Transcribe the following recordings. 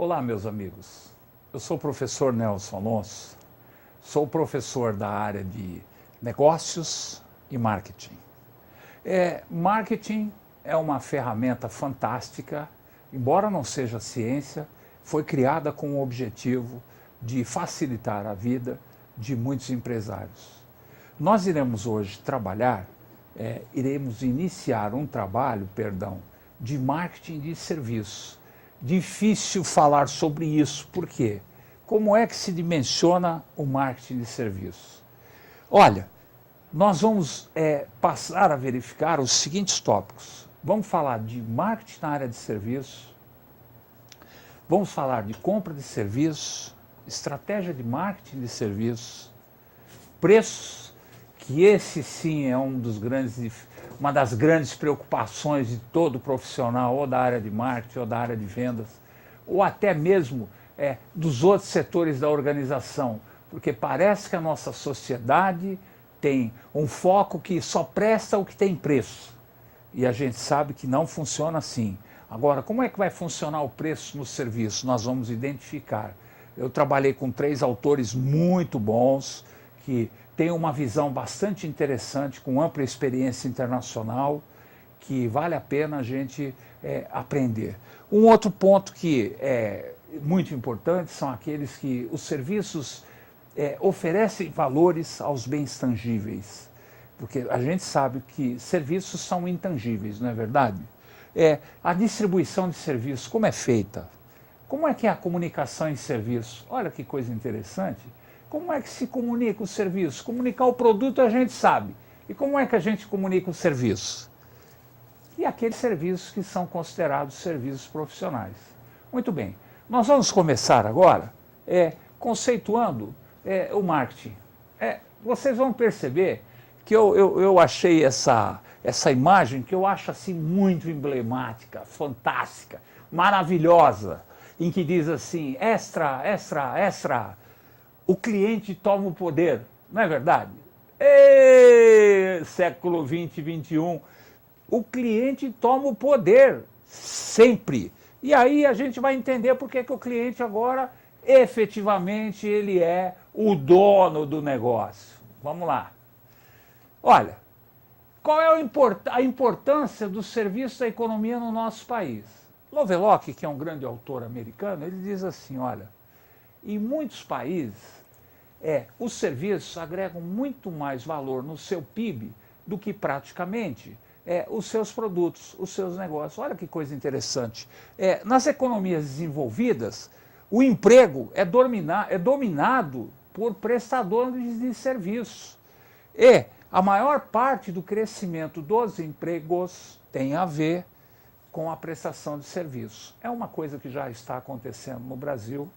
Olá, meus amigos. Eu sou o professor Nelson Alonso, sou professor da área de negócios e marketing. Marketing é uma ferramenta fantástica, embora não seja ciência, foi criada com o objetivo de facilitar a vida de muitos empresários. Nós iremos hoje iremos iniciar um trabalho, de marketing de serviço. Difícil falar sobre isso, por quê? Como é que se dimensiona o marketing de serviço? Olha, nós vamos passar a verificar os seguintes tópicos. Vamos falar de marketing na área de serviço, vamos falar de compra de serviço, estratégia de marketing de serviço, preços, que esse sim é uma das grandes preocupações de todo profissional, ou da área de marketing, ou da área de vendas, ou até mesmo dos outros setores da organização, porque parece que a nossa sociedade tem um foco que só presta o que tem preço. E a gente sabe que não funciona assim. Agora, como é que vai funcionar o preço no serviço? Nós vamos identificar. Eu trabalhei com 3 autores muito bons, que têm uma visão bastante interessante, com ampla experiência internacional, que vale a pena a gente aprender. Um outro ponto que é muito importante são aqueles que os serviços oferecem valores aos bens tangíveis, porque a gente sabe que serviços são intangíveis, não é verdade? A distribuição de serviços, como é feita? Como é que é a comunicação em serviço? Olha que coisa interessante. Como é que se comunica o serviço? Comunicar o produto a gente sabe. E como é que a gente comunica o serviço? E aqueles serviços que são considerados serviços profissionais. Muito bem, nós vamos começar agora conceituando o marketing. Vocês vão perceber que eu achei essa imagem que eu acho assim muito emblemática, fantástica, maravilhosa, em que diz assim, extra, o cliente toma o poder, não é verdade? Século 20 e 21, o cliente toma o poder, sempre. E aí a gente vai entender por que o cliente agora, efetivamente, ele é o dono do negócio. Vamos lá. Olha, qual é a importância do serviço da economia no nosso país? Lovelock, que é um grande autor americano, ele diz assim, olha, em muitos países, os serviços agregam muito mais valor no seu PIB do que praticamente os seus produtos, os seus negócios. Olha que coisa interessante. Nas economias desenvolvidas, o emprego é dominado por prestadores de serviços. E a maior parte do crescimento dos empregos tem a ver com a prestação de serviços. É uma coisa que já está acontecendo no Brasil,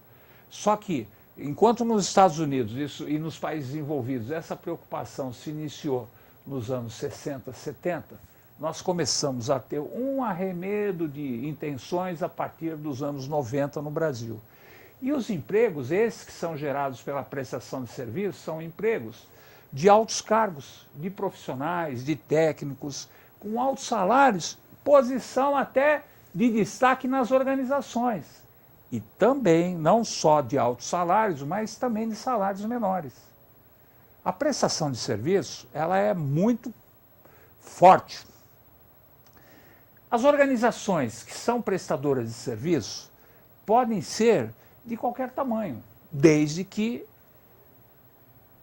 só que, enquanto nos Estados Unidos e nos países desenvolvidos essa preocupação se iniciou nos anos 60, 70, nós começamos a ter um arremedo de intenções a partir dos anos 90 no Brasil. E os empregos, esses que são gerados pela prestação de serviços, são empregos de altos cargos, de profissionais, de técnicos, com altos salários, posição até de destaque nas organizações. E também, não só de altos salários, mas também de salários menores. A prestação de serviço, ela é muito forte. As organizações que são prestadoras de serviço podem ser de qualquer tamanho, desde que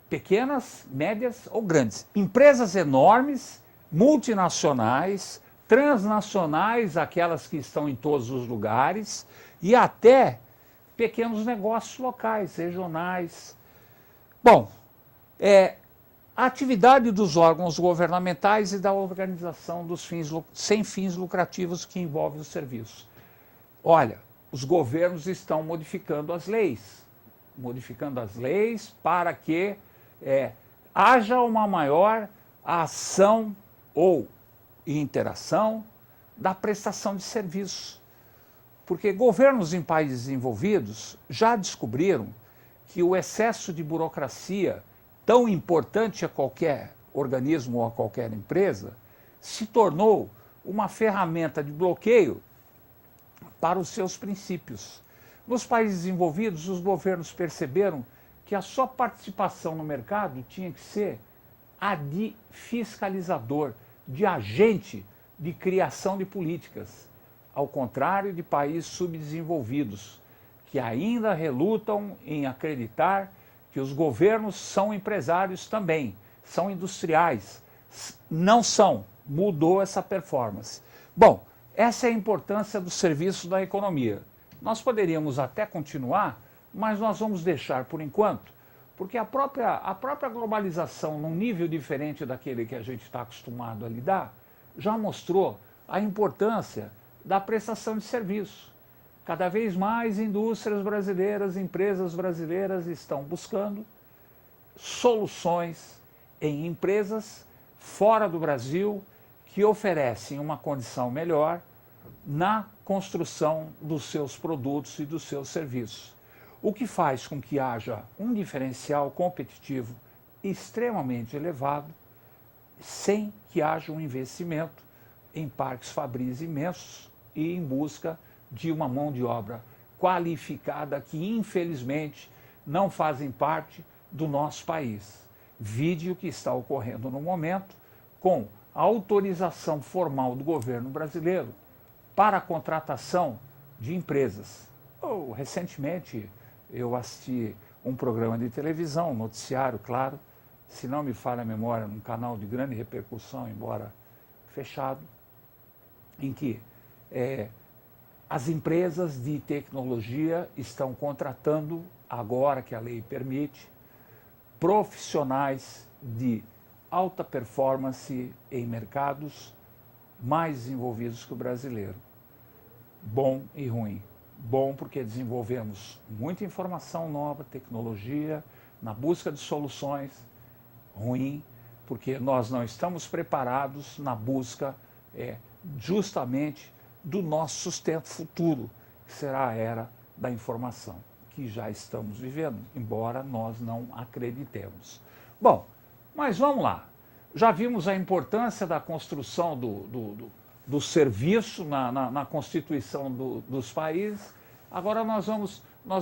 pequenas, médias ou grandes. Empresas enormes, multinacionais, transnacionais, aquelas que estão em todos os lugares, e até pequenos negócios locais, regionais. Bom, a atividade dos órgãos governamentais e da organização sem fins lucrativos que envolve o serviço. Olha, os governos estão modificando as leis para que haja uma maior ação ou interação da prestação de serviço. Porque governos em países desenvolvidos já descobriram que o excesso de burocracia, tão importante a qualquer organismo ou a qualquer empresa, se tornou uma ferramenta de bloqueio para os seus princípios. Nos países desenvolvidos, os governos perceberam que a sua participação no mercado tinha que ser a de fiscalizador, de agente de criação de políticas, ao contrário de países subdesenvolvidos, que ainda relutam em acreditar que os governos são empresários também, são industriais. Não são, mudou essa performance. Bom, essa é a importância do serviço da economia. Nós poderíamos até continuar, mas nós vamos deixar por enquanto, porque a própria globalização, num nível diferente daquele que a gente está acostumado a lidar, já mostrou a importância da prestação de serviço. Cada vez mais indústrias brasileiras, empresas brasileiras estão buscando soluções em empresas fora do Brasil que oferecem uma condição melhor na construção dos seus produtos e dos seus serviços. O que faz com que haja um diferencial competitivo extremamente elevado, sem que haja um investimento em parques fabris imensos e em busca de uma mão de obra qualificada que, infelizmente, não fazem parte do nosso país. Vide o que está ocorrendo no momento com a autorização formal do governo brasileiro para a contratação de empresas. Recentemente, eu assisti um programa de televisão, um noticiário, claro, se não me falha a memória, num canal de grande repercussão, embora fechado, em que as empresas de tecnologia estão contratando, agora que a lei permite, profissionais de alta performance em mercados mais desenvolvidos que o brasileiro. Bom e ruim. Bom porque desenvolvemos muita informação nova, tecnologia, na busca de soluções. Ruim porque nós não estamos preparados na busca justamente do nosso sustento futuro, que será a era da informação, que já estamos vivendo, embora nós não acreditemos. Bom, mas vamos lá. Já vimos a importância da construção do serviço na constituição dos países. Agora nós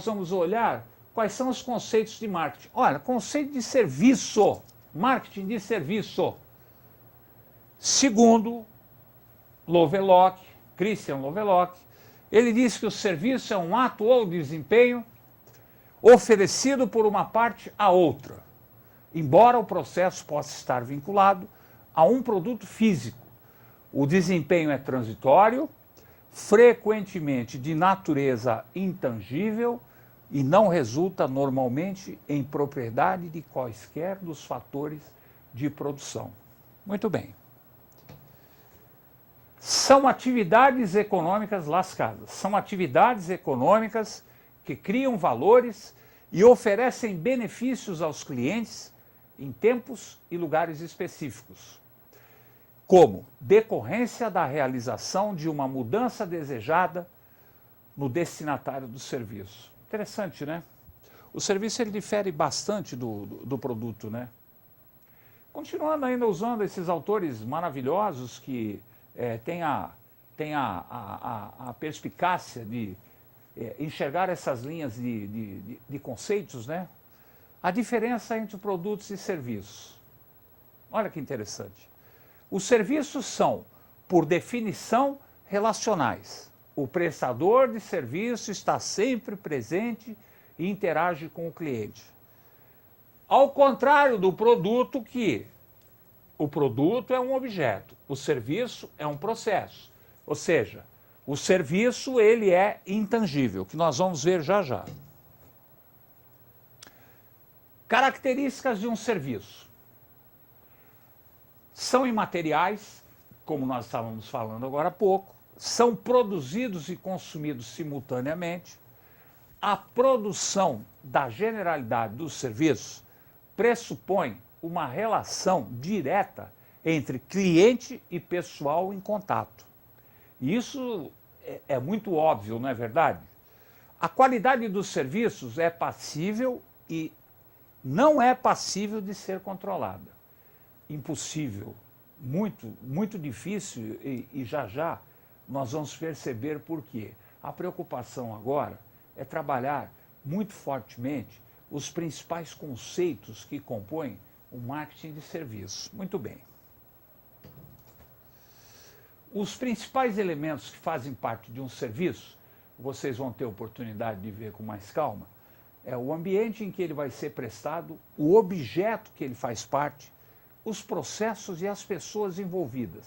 vamos olhar quais são os conceitos de marketing. Olha, conceito de serviço, marketing de serviço. Segundo Lovelock, Christian Lovelock, ele diz que o serviço é um ato ou desempenho oferecido por uma parte a outra, embora o processo possa estar vinculado a um produto físico. O desempenho é transitório, frequentemente de natureza intangível e não resulta normalmente em propriedade de quaisquer dos fatores de produção. Muito bem. São atividades econômicas lascadas, são atividades econômicas que criam valores e oferecem benefícios aos clientes em tempos e lugares específicos, como decorrência da realização de uma mudança desejada no destinatário do serviço. Interessante, né? O serviço ele difere bastante do produto, né? Continuando ainda usando esses autores maravilhosos que têm a perspicácia de enxergar essas linhas de conceitos, né? A diferença entre produtos e serviços. Olha que interessante. Os serviços são, por definição, relacionais. O prestador de serviço está sempre presente e interage com o cliente. Ao contrário do produto, que o produto é um objeto, o serviço é um processo. Ou seja, o serviço ele é intangível, que nós vamos ver já já. Características de um serviço. São imateriais, como nós estávamos falando agora há pouco, são produzidos e consumidos simultaneamente. A produção da generalidade dos serviços pressupõe uma relação direta entre cliente e pessoal em contato. Isso é muito óbvio, não é verdade? A qualidade dos serviços é passível e não é passível de ser controlada. Impossível, muito difícil e já já nós vamos perceber por quê. A preocupação agora é trabalhar muito fortemente os principais conceitos que compõem o marketing de serviço. Muito bem. Os principais elementos que fazem parte de um serviço, vocês vão ter oportunidade de ver com mais calma, é o ambiente em que ele vai ser prestado, o objeto que ele faz parte, os processos e as pessoas envolvidas.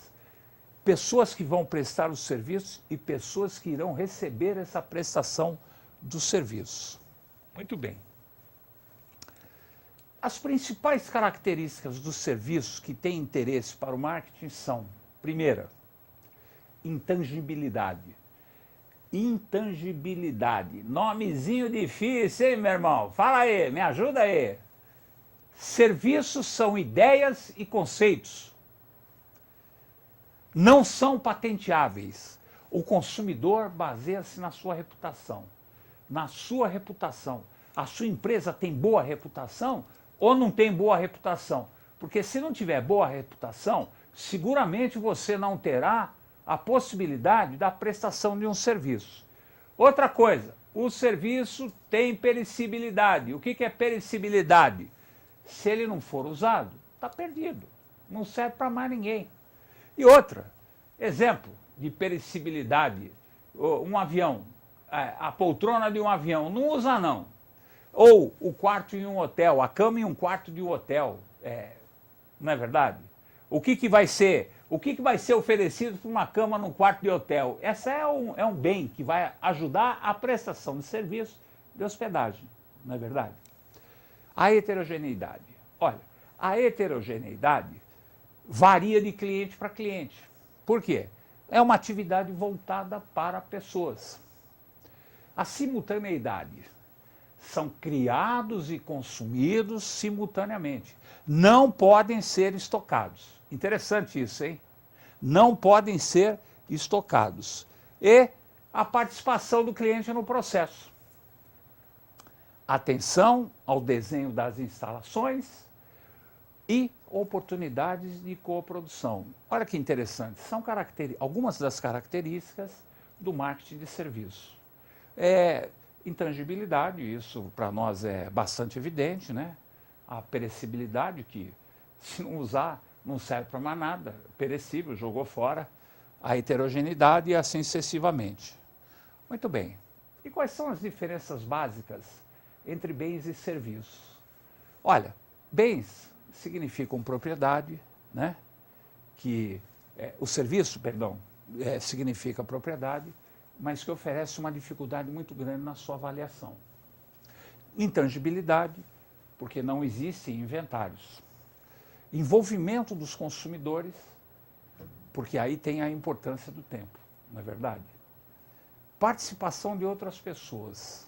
Pessoas que vão prestar os serviços e pessoas que irão receber essa prestação do serviço. Muito bem. As principais características dos serviços que têm interesse para o marketing são, primeira, intangibilidade. Intangibilidade. Nomezinho difícil, hein, meu irmão? Fala aí, me ajuda aí. Serviços são ideias e conceitos. Não são patenteáveis. O consumidor baseia-se na sua reputação. Na sua reputação. A sua empresa tem boa reputação ou não tem boa reputação? Porque se não tiver boa reputação, seguramente você não terá a possibilidade da prestação de um serviço. Outra coisa, o serviço tem perecibilidade. O que é perecibilidade? Se ele não for usado, está perdido. Não serve para mais ninguém. E outra, exemplo de perecibilidade, um avião, a poltrona de um avião, não usa não. Ou o quarto em um hotel, a cama em um quarto de um hotel, não é verdade? O que vai ser oferecido para uma cama num quarto de hotel? Essa é um bem que vai ajudar a prestação de serviço de hospedagem, não é verdade? A heterogeneidade. Olha, a heterogeneidade varia de cliente para cliente. Por quê? É uma atividade voltada para pessoas. A simultaneidade. São criados e consumidos simultaneamente. Não podem ser estocados. Interessante isso, hein? Não podem ser estocados. E a participação do cliente no processo. Atenção ao desenho das instalações e oportunidades de coprodução. Olha que interessante, são algumas das características do marketing de serviço. Intangibilidade, isso para nós é bastante evidente, né? A perecibilidade, que se não usar não serve para mais nada, perecível, jogou fora. A heterogeneidade e assim sucessivamente. Muito bem. E quais são as diferenças básicas entre bens e serviços? Olha, bens significam propriedade, né? O serviço, perdão, significa propriedade, mas que oferece uma dificuldade muito grande na sua avaliação. Intangibilidade, porque não existem inventários. Envolvimento dos consumidores, porque aí tem a importância do tempo, não é verdade? Participação de outras pessoas.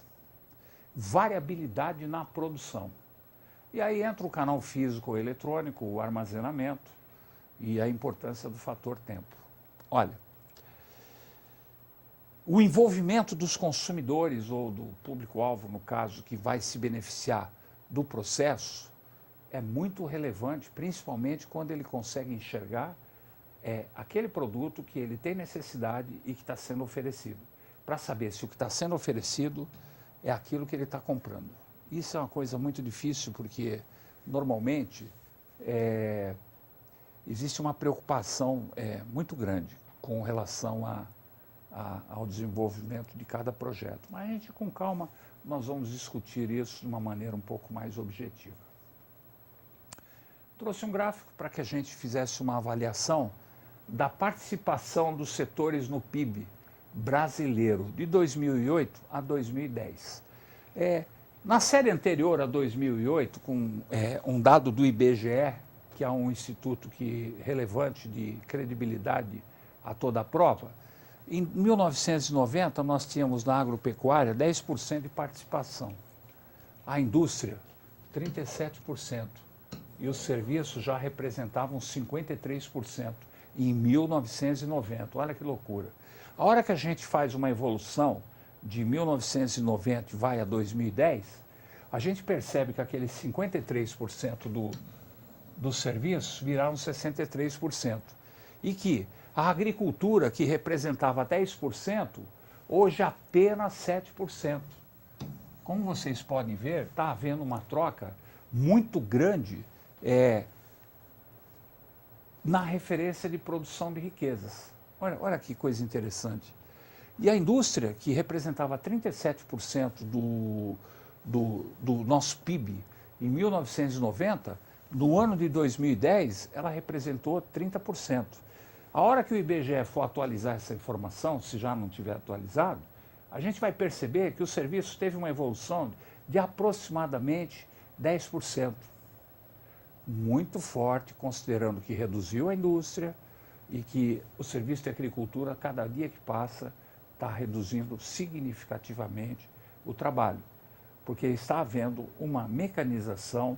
Variabilidade na produção. E aí entra o canal físico ou eletrônico, o armazenamento e a importância do fator tempo. Olha, o envolvimento dos consumidores ou do público-alvo, no caso, que vai se beneficiar do processo, é muito relevante, principalmente quando ele consegue enxergar aquele produto que ele tem necessidade e que está sendo oferecido, para saber se o que está sendo oferecido é aquilo que ele está comprando. Isso é uma coisa muito difícil, porque normalmente existe uma preocupação muito grande com relação ao desenvolvimento de cada projeto. Mas a gente, com calma, nós vamos discutir isso de uma maneira um pouco mais objetiva. Trouxe um gráfico para que a gente fizesse uma avaliação da participação dos setores no PIB brasileiro de 2008 a 2010. Na série anterior a 2008, com um dado do IBGE, que é um instituto relevante de credibilidade a toda a prova, em 1990 nós tínhamos na agropecuária 10% de participação, a indústria 37% e os serviços já representavam 53% em 1990. Olha que loucura. A hora que a gente faz uma evolução de 1990 e vai a 2010, a gente percebe que aqueles 53% dos serviços viraram 63%. E que a agricultura, que representava 10%, hoje apenas 7%. como vocês podem ver, está havendo uma troca muito grande na referência de produção de riquezas. Olha que coisa interessante. E a indústria, que representava 37% do nosso PIB em 1990, no ano de 2010, ela representou 30%. A hora que o IBGE for atualizar essa informação, se já não tiver atualizado, a gente vai perceber que o serviço teve uma evolução de aproximadamente 10%. Muito forte, considerando que reduziu a indústria e que o serviço de agricultura, cada dia que passa, está reduzindo significativamente o trabalho, porque está havendo uma mecanização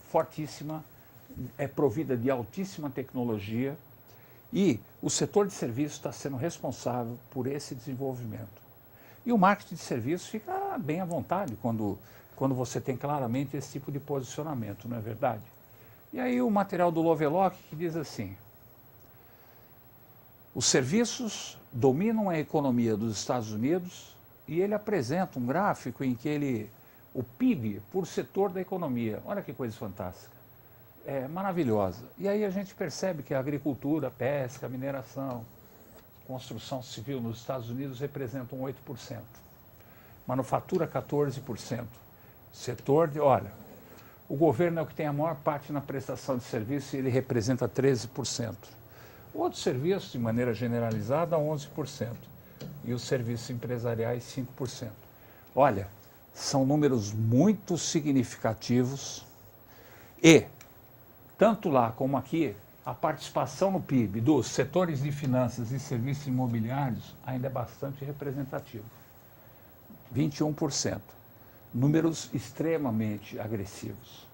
fortíssima, provida de altíssima tecnologia, e o setor de serviços está sendo responsável por esse desenvolvimento. E o marketing de serviços fica bem à vontade quando você tem claramente esse tipo de posicionamento, não é verdade? E aí o material do Lovelock que diz assim: os serviços dominam a economia dos Estados Unidos, e ele apresenta um gráfico em que o PIB por setor da economia, olha que coisa fantástica, é maravilhosa. E aí a gente percebe que a agricultura, a pesca, a mineração, construção civil nos Estados Unidos representam 8%. Manufatura 14%. Setor de, olha, o governo é o que tem a maior parte na prestação de serviço e ele representa 13%. Outros serviços, de maneira generalizada, 11%. E os serviços empresariais, 5%. Olha, são números muito significativos e, tanto lá como aqui, a participação no PIB dos setores de finanças e serviços imobiliários ainda é bastante representativa. 21%. Números extremamente agressivos.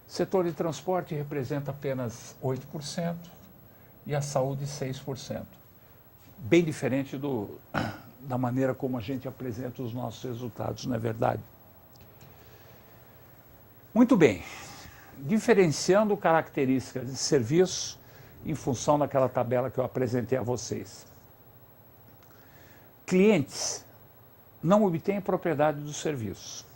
Setor de transporte representa apenas 8% e a saúde 6%. Bem diferente da maneira como a gente apresenta os nossos resultados, não é verdade? Muito bem. Diferenciando características de serviço em função daquela tabela que eu apresentei a vocês. Clientes não obtêm propriedade dos serviços.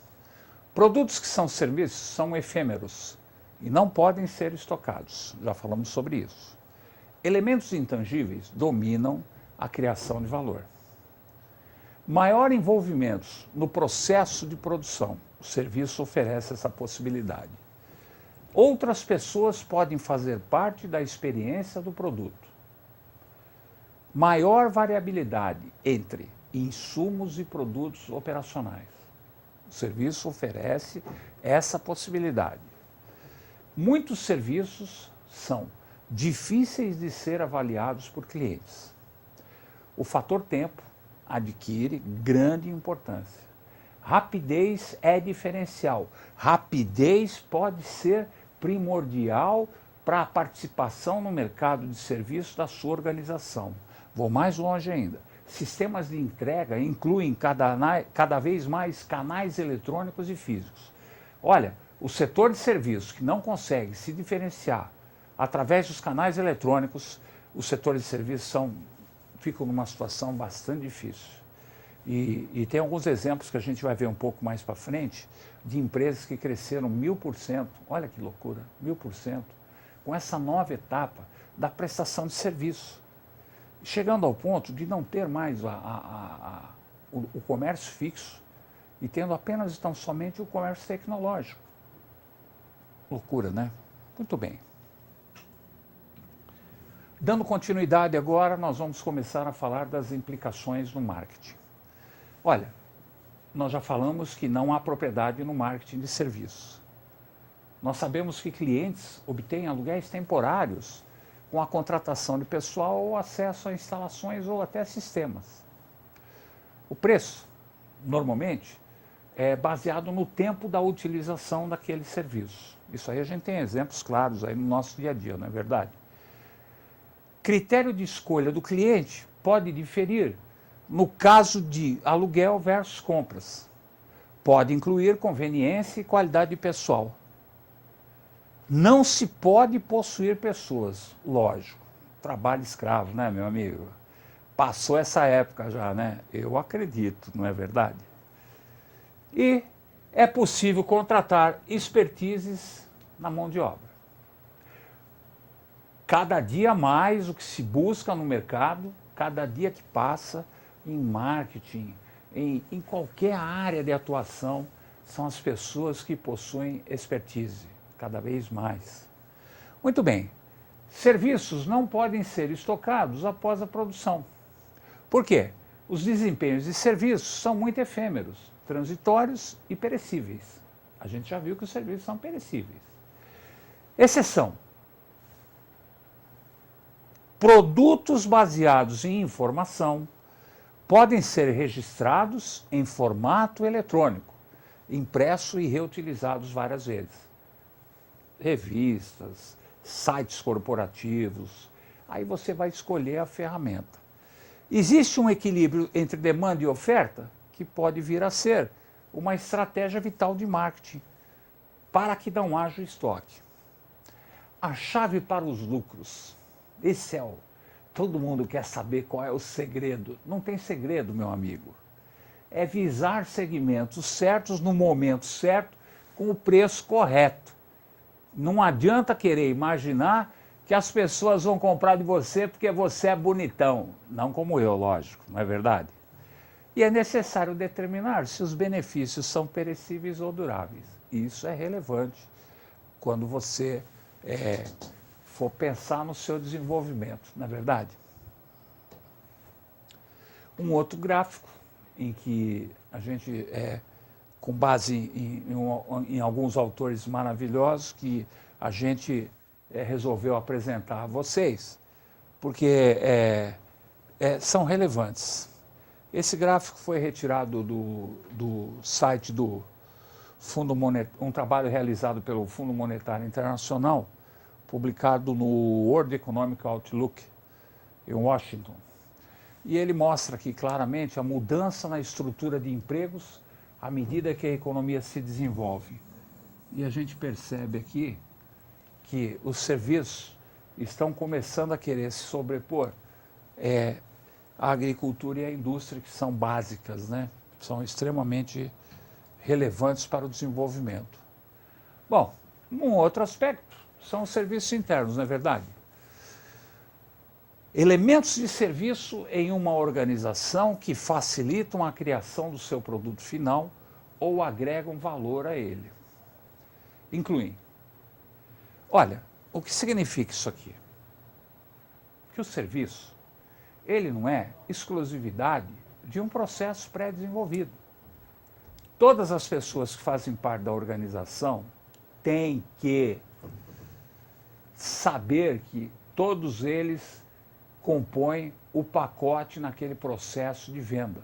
Produtos que são serviços são efêmeros e não podem ser estocados. Já falamos sobre isso. Elementos intangíveis dominam a criação de valor. Maior envolvimento no processo de produção. O serviço oferece essa possibilidade. Outras pessoas podem fazer parte da experiência do produto. Maior variabilidade entre insumos e produtos operacionais. O serviço oferece essa possibilidade. Muitos serviços são difíceis de ser avaliados por clientes. O fator tempo adquire grande importância. Rapidez é diferencial. Rapidez pode ser primordial para a participação no mercado de serviços da sua organização. Vou mais longe ainda. Sistemas de entrega incluem cada vez mais canais eletrônicos e físicos. Olha, o setor de serviços que não consegue se diferenciar através dos canais eletrônicos, os setores de serviços ficam numa situação bastante difícil. E tem alguns exemplos que a gente vai ver um pouco mais para frente, de empresas que cresceram 1000%, olha que loucura, 1000%, com essa nova etapa da prestação de serviço. Chegando ao ponto de não ter mais o comércio fixo e tendo apenas então somente o comércio tecnológico. Loucura, né? Muito bem. Dando continuidade agora, nós vamos começar a falar das implicações no marketing. Olha, nós já falamos que não há propriedade no marketing de serviços. Nós sabemos que clientes obtêm aluguéis temporários com a contratação de pessoal ou acesso a instalações ou até sistemas. O preço, normalmente, é baseado no tempo da utilização daquele serviço. Isso aí a gente tem exemplos claros aí no nosso dia a dia, não é verdade? Critério de escolha do cliente pode diferir no caso de aluguel versus compras. Pode incluir conveniência e qualidade pessoal. Não se pode possuir pessoas, lógico. Trabalho escravo, né, meu amigo? Passou essa época já, né? Eu acredito, não é verdade? E é possível contratar expertises na mão de obra. Cada dia mais o que se busca no mercado, cada dia que passa, em marketing, em qualquer área de atuação, são as pessoas que possuem expertise, cada vez mais. Muito bem, serviços não podem ser estocados após a produção. Por quê? Os desempenhos de serviços são muito efêmeros, transitórios e perecíveis. A gente já viu que os serviços são perecíveis. Exceção: produtos baseados em informação podem ser registrados em formato eletrônico, impresso e reutilizados várias vezes. Revistas, sites corporativos, aí você vai escolher a ferramenta. Existe um equilíbrio entre demanda e oferta que pode vir a ser uma estratégia vital de marketing para que não haja estoque. A chave para os lucros. Esse é o... Todo mundo quer saber qual é o segredo. Não tem segredo, meu amigo. É visar segmentos certos no momento certo, com o preço correto. Não adianta querer imaginar que as pessoas vão comprar de você porque você é bonitão. Não como eu, lógico, não é verdade? E é necessário determinar se os benefícios são perecíveis ou duráveis. Isso é relevante quando você for pensar no seu desenvolvimento, não é verdade? Um outro gráfico em que a gente, com base em alguns autores maravilhosos, que a gente resolveu apresentar a vocês, porque são relevantes. Esse gráfico foi retirado do site do Fundo Monetário, um trabalho realizado pelo Fundo Monetário Internacional, publicado no World Economic Outlook, em Washington. E ele mostra aqui claramente a mudança na estrutura de empregos à medida que a economia se desenvolve. E a gente percebe aqui que os serviços estão começando a querer se sobrepor à agricultura e à indústria, que são básicas, né? São extremamente relevantes para o desenvolvimento. Bom, um outro aspecto são os serviços internos, não é verdade? Elementos de serviço em uma organização que facilitam a criação do seu produto final ou agregam valor a ele. Incluem. Olha, o que significa isso aqui? Que o serviço, ele não é exclusividade de um processo pré-desenvolvido. Todas as pessoas que fazem parte da organização têm que saber que todos eles compõem o pacote naquele processo de venda.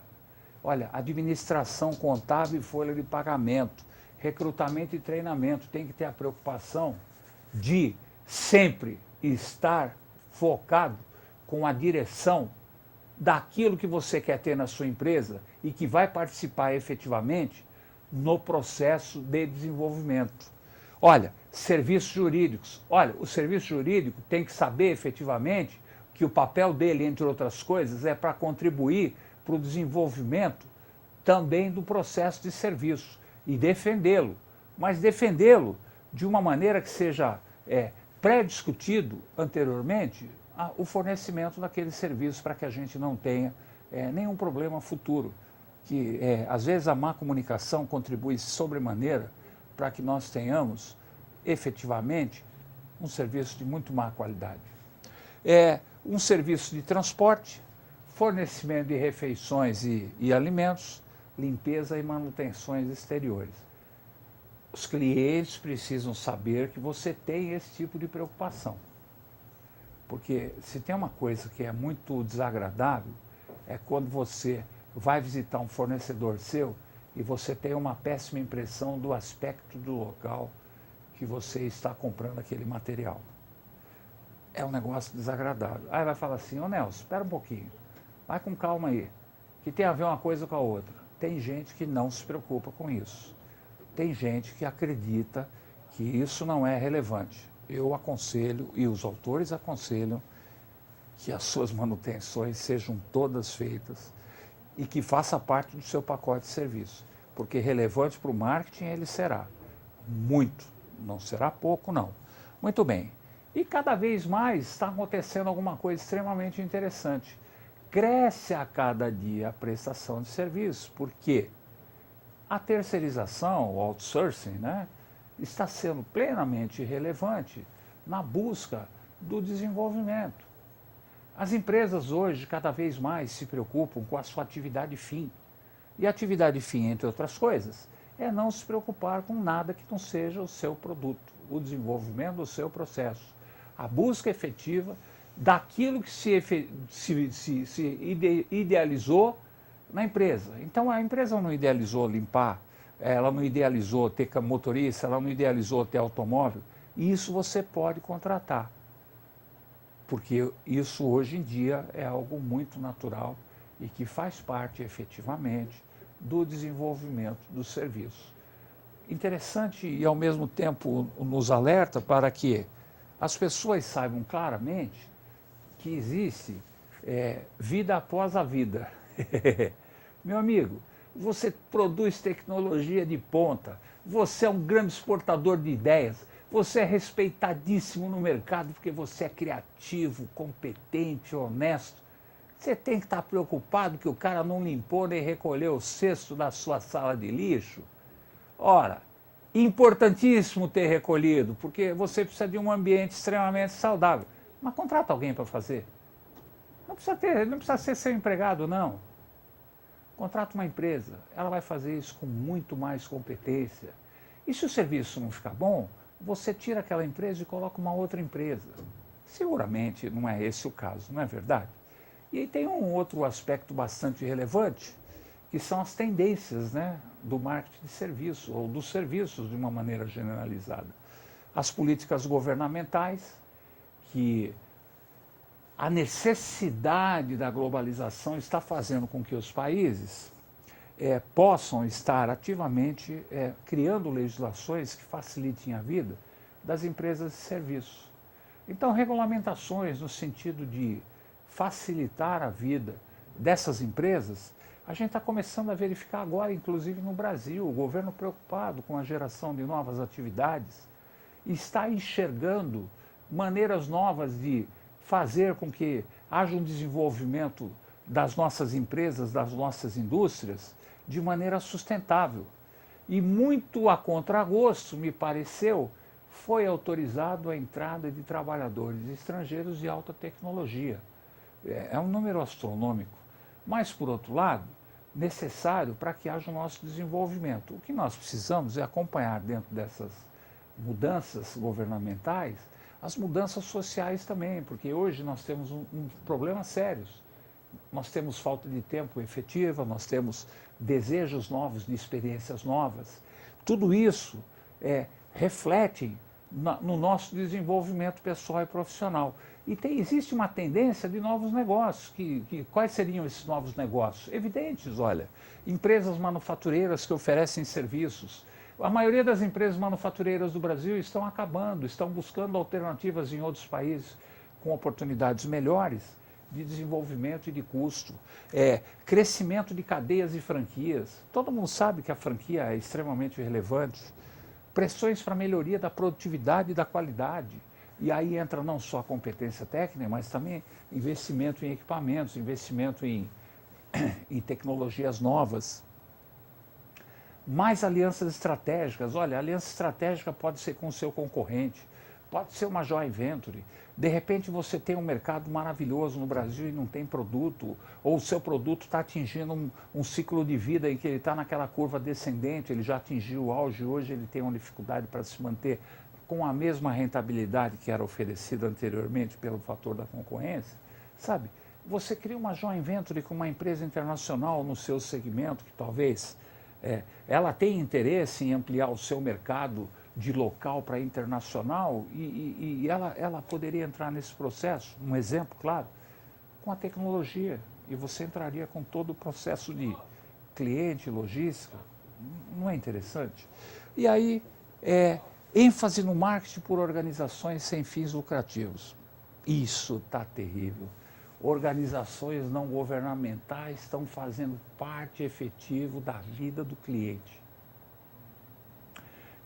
Olha, administração contábil e folha de pagamento, recrutamento e treinamento, tem que ter a preocupação de sempre estar focado com a direção daquilo que você quer ter na sua empresa e que vai participar efetivamente no processo de desenvolvimento. Olha, serviços jurídicos. Olha, o serviço jurídico tem que saber efetivamente que o papel dele, entre outras coisas, é para contribuir para o desenvolvimento também do processo de serviço e defendê-lo, mas defendê-lo de uma maneira que seja pré-discutido anteriormente o fornecimento daquele serviço para que a gente não tenha nenhum problema futuro, que às vezes a má comunicação contribui sobremaneira para que nós tenhamos efetivamente um serviço de muito má qualidade. Um serviço de transporte, fornecimento de refeições e alimentos, limpeza e manutenções exteriores. Os clientes precisam saber que você tem esse tipo de preocupação. Porque se tem uma coisa que é muito desagradável, é quando você vai visitar um fornecedor seu e você tem uma péssima impressão do aspecto do local que você está comprando aquele material. É um negócio desagradável. Aí vai falar assim, ô Nelson, espera um pouquinho, vai com calma aí, que tem a ver uma coisa com a outra. Tem gente que não se preocupa com isso. Tem gente que acredita que isso não é relevante. Eu aconselho, e os autores aconselham, que as suas manutenções sejam todas feitas e que faça parte do seu pacote de serviço. porque relevante para o marketing ele será. Muito, não será pouco não. Muito bem, e cada vez mais está acontecendo alguma coisa extremamente interessante. Cresce a cada dia a prestação de serviços, porque a terceirização, o outsourcing, né, está sendo plenamente relevante na busca do desenvolvimento. As empresas hoje cada vez mais se preocupam com a sua atividade fim. E a atividade fim, entre outras coisas, é não se preocupar com nada que não seja o seu produto, o desenvolvimento do seu processo. A busca efetiva daquilo que se idealizou na empresa. Então a empresa não idealizou limpar, ela não idealizou ter motorista, ela não idealizou ter automóvel. E isso você pode contratar, porque isso hoje em dia é algo muito natural e que faz parte efetivamente do desenvolvimento do serviço. Interessante e ao mesmo tempo nos alerta para que as pessoas saibam claramente que existe vida após a vida. Meu amigo, você produz tecnologia de ponta, você é um grande exportador de ideias, você é respeitadíssimo no mercado porque você é criativo, competente, honesto. Você tem que estar preocupado que o cara não limpou nem recolheu o cesto da sua sala de lixo? Ora, importantíssimo ter recolhido, porque você precisa de um ambiente extremamente saudável. Mas contrata alguém para fazer. Não precisa ser seu empregado, não. Contrata uma empresa, ela vai fazer isso com muito mais competência. E se o serviço não ficar bom, você tira aquela empresa e coloca uma outra empresa. Seguramente não é esse o caso, não é verdade? E aí tem um outro aspecto bastante relevante, que são as tendências, né, do marketing de serviço, ou dos serviços de uma maneira generalizada. As políticas governamentais, que a necessidade da globalização está fazendo com que os países possam estar ativamente criando legislações que facilitem a vida das empresas de serviço. Então, regulamentações no sentido de facilitar a vida dessas empresas, a gente está começando a verificar agora, inclusive no Brasil, o governo preocupado com a geração de novas atividades, está enxergando maneiras novas de fazer com que haja um desenvolvimento das nossas empresas, das nossas indústrias, de maneira sustentável. E muito a contragosto, me pareceu, foi autorizado a entrada de trabalhadores estrangeiros de alta tecnologia. É um número astronômico, mas, por outro lado, necessário para que haja o nosso desenvolvimento. O que nós precisamos é acompanhar dentro dessas mudanças governamentais as mudanças sociais também, porque hoje nós temos problemas sérios. Nós temos falta de tempo efetiva, nós temos desejos novos, de experiências novas. Tudo isso reflete no nosso desenvolvimento pessoal e profissional. E existe uma tendência de novos negócios. Quais seriam esses novos negócios? Evidentes, olha, empresas manufatureiras que oferecem serviços. A maioria das empresas manufatureiras do Brasil estão acabando, estão buscando alternativas em outros países com oportunidades melhores de desenvolvimento e de custo. Crescimento de cadeias e franquias. Todo mundo sabe que a franquia é extremamente relevante. Pressões para melhoria da produtividade e da qualidade. E aí entra não só a competência técnica, mas também investimento em equipamentos, investimento em tecnologias novas. Mais alianças estratégicas. Olha, a aliança estratégica pode ser com o seu concorrente, pode ser uma joint venture. De repente você tem um mercado maravilhoso no Brasil e não tem produto, ou o seu produto está atingindo um ciclo de vida em que ele está naquela curva descendente, ele já atingiu o auge, hoje ele tem uma dificuldade para se manter com a mesma rentabilidade que era oferecida anteriormente pelo fator da concorrência, sabe? Você cria uma joint venture com uma empresa internacional no seu segmento que talvez ela tem interesse em ampliar o seu mercado de local para internacional e ela poderia entrar nesse processo, um exemplo, claro, com a tecnologia. E você entraria com todo o processo de cliente, logística. Não é interessante? E aí, ênfase no marketing por organizações sem fins lucrativos. Isso está terrível. organizações não governamentais estão fazendo parte efetiva da vida do cliente.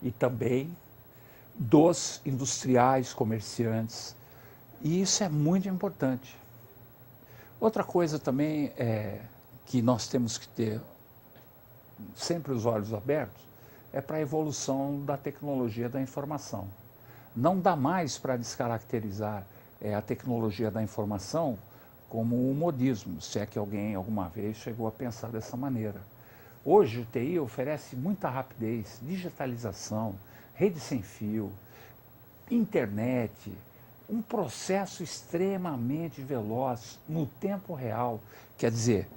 E também dos industriais, comerciantes. E isso é muito importante. Outra coisa também é que nós temos que ter sempre os olhos abertos é para a evolução da tecnologia da informação. Não dá mais para descaracterizar a tecnologia da informação como um modismo, se é que alguém alguma vez chegou a pensar dessa maneira. Hoje o TI oferece muita rapidez, digitalização, rede sem fio, internet, um processo extremamente veloz no tempo real. Quer dizer,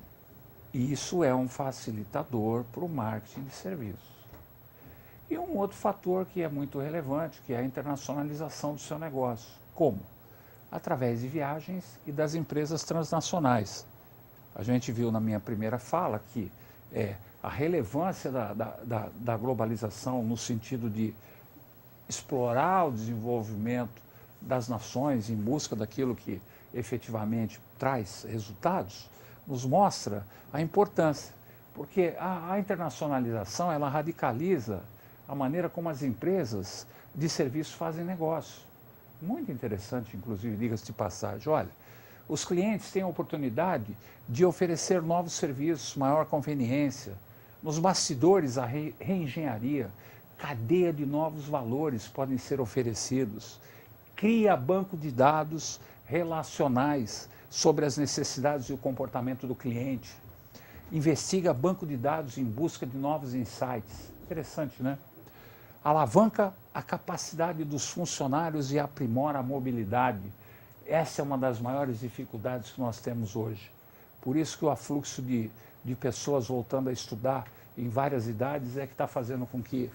isso é um facilitador para o marketing de serviços. E um outro fator que é muito relevante, que é a internacionalização do seu negócio. Como? Através de viagens e das empresas transnacionais. A gente viu na minha primeira fala que a relevância da globalização no sentido de explorar o desenvolvimento das nações em busca daquilo que efetivamente traz resultados, nos mostra a importância, porque a internacionalização ela radicaliza a maneira como as empresas de serviço fazem negócio. Muito interessante, inclusive, diga-se de passagem. Olha, os clientes têm a oportunidade de oferecer novos serviços, maior conveniência. Nos bastidores, a reengenharia, cadeia de novos valores podem ser oferecidos. Cria banco de dados relacionais sobre as necessidades e o comportamento do cliente. Investiga banco de dados em busca de novos insights. Interessante, né? Alavanca a capacidade dos funcionários e aprimora a mobilidade. Essa é uma das maiores dificuldades que nós temos hoje. Por isso que o afluxo de pessoas voltando a estudar em várias idades é que está fazendo com que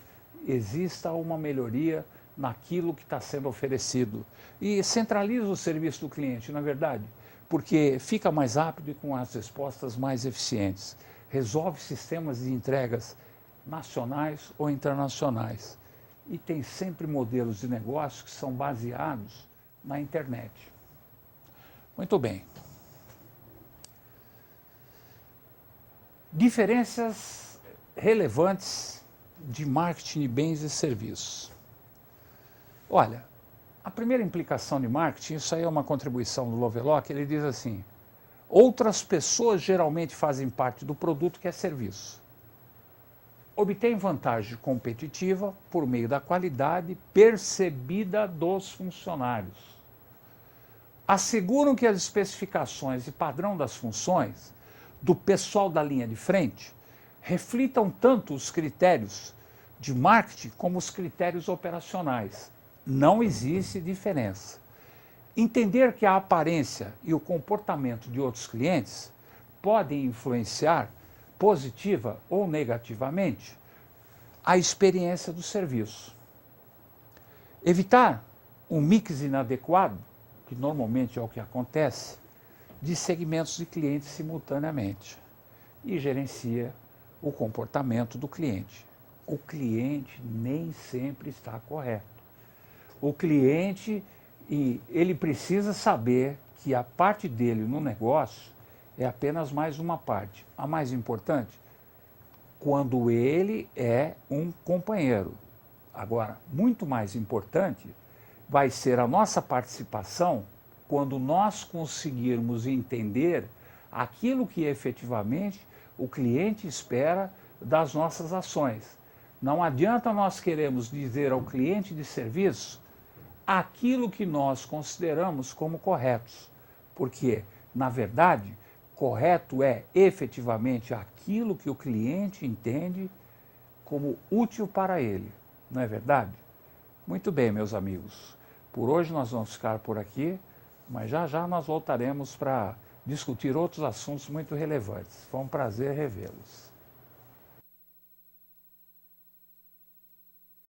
exista uma melhoria naquilo que está sendo oferecido. E centraliza o serviço do cliente, na verdade, porque fica mais rápido e com as respostas mais eficientes. Resolve sistemas de entregas nacionais ou internacionais. E tem sempre modelos de negócio que são baseados na internet. Muito bem. Diferenças relevantes de marketing de bens e serviços. Olha, a primeira implicação de marketing, isso aí é uma contribuição do Lovelock, ele diz assim: outras pessoas geralmente fazem parte do produto que é serviço. Obtém vantagem competitiva por meio da qualidade percebida dos funcionários. Asseguram que as especificações e padrão das funções do pessoal da linha de frente reflitam tanto os critérios de marketing como os critérios operacionais. Não existe diferença. Entender que a aparência e o comportamento de outros clientes podem influenciar positiva ou negativamente a experiência do serviço. Evitar um mix inadequado, que normalmente é o que acontece, de segmentos de clientes simultaneamente, e gerencia o comportamento do cliente. O cliente nem sempre está correto. O cliente, ele precisa saber que a parte dele no negócio é apenas mais uma parte. A mais importante, quando ele é um companheiro. Agora, muito mais importante vai ser a nossa participação quando nós conseguirmos entender aquilo que efetivamente o cliente espera das nossas ações. Não adianta nós queremos dizer ao cliente de serviço aquilo que nós consideramos como corretos, porque, na verdade, correto é efetivamente aquilo que o cliente entende como útil para ele, não é verdade? Muito bem, meus amigos. Por hoje nós vamos ficar por aqui, mas já já nós voltaremos para discutir outros assuntos muito relevantes. Foi um prazer revê-los.